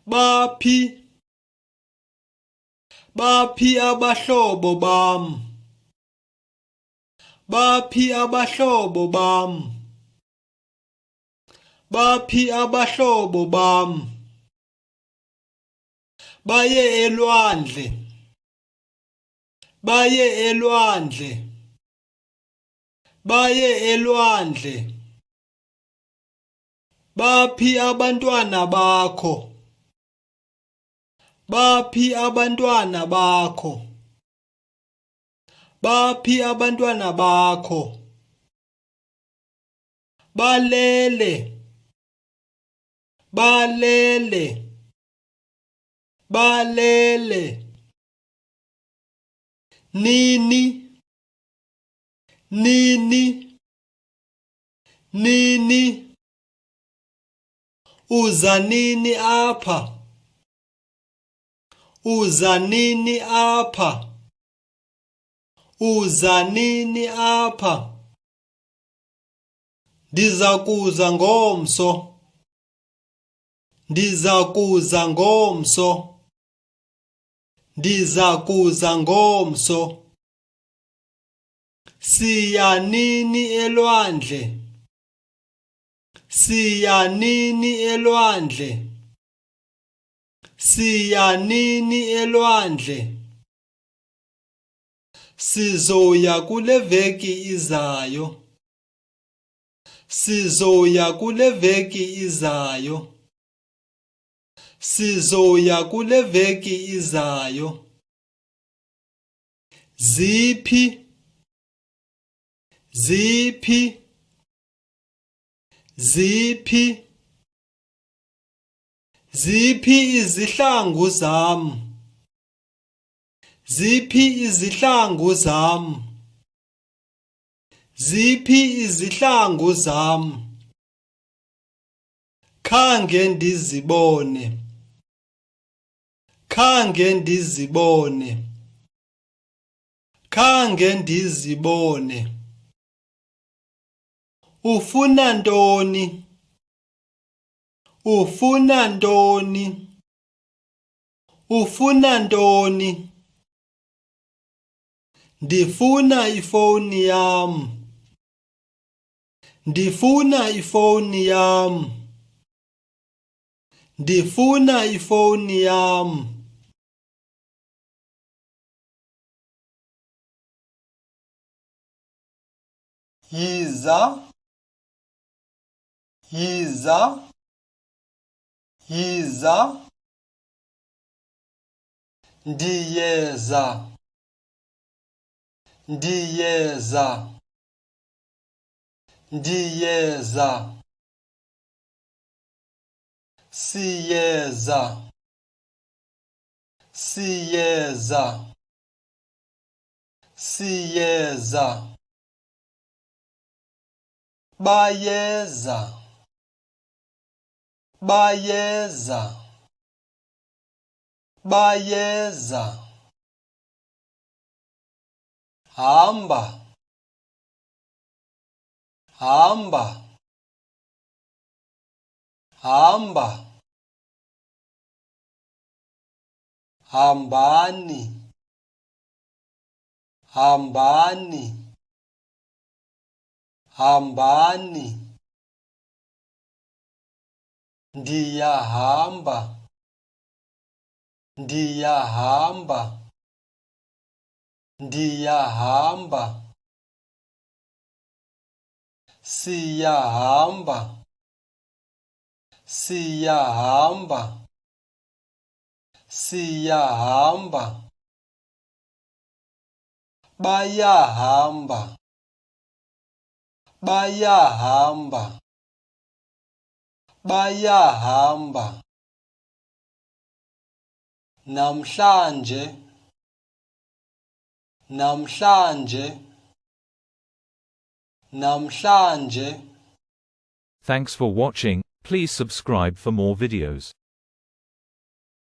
Baphi abahlobo bam? Baphi abahlobo bam? Baphi abahlobo bam? Baye elwandle. Baye elwandle. Baye elwandle. Baphi abantwana bakho? Baphi abantwana bakho? Baphi abantwana bakho? Balele. Balele. Balele. Nini. Nini. Nini. Uza nini apha? Uza nini apha? Uza nini apha? Ndiza kuza ngomso. Ndiza kuza ngomso. Ndiza kuza ngomso. Siya nini elwandle? Siya nini elwandle? Siya nini elwandle? Sizoya kule veki izayo. Sizoya kule veki izayo. Sizoya kule veki izayo. Ziphi? Ziphi? Ziphi? Ziphi izihlangu zam? Ziphi izihlangu zam? Ziphi izihlangu zam? Khange ndizibone. Khange ndizibone. Khange ndizibone. Ufuna ntoni? Ufuna ntoni? Ufuna ntoni? Ndifuna ifowuni yam. Ndifuna ifowuni yam. Ndifuna ifowuni yam. Yiza. Yiza. Yiza. Ndiyeza. Ndiyeza. Ndiyeza. Siyeza. Siyeza. Siyeza. Bayeza. Bayeza. Bayeza. Hamba. Hamba. Hamba. Hambani. Hambani. Hambani. Ndiyahamba. Ndiyahamba. Ndiyahamba. Siyahamba. Siyahamba. Siyahamba. Bayahamba. Bayahamba. Bayahamba. Namhlanje. Namhlanje. Namhlanje. Thanks for watching. Please subscribe for more videos.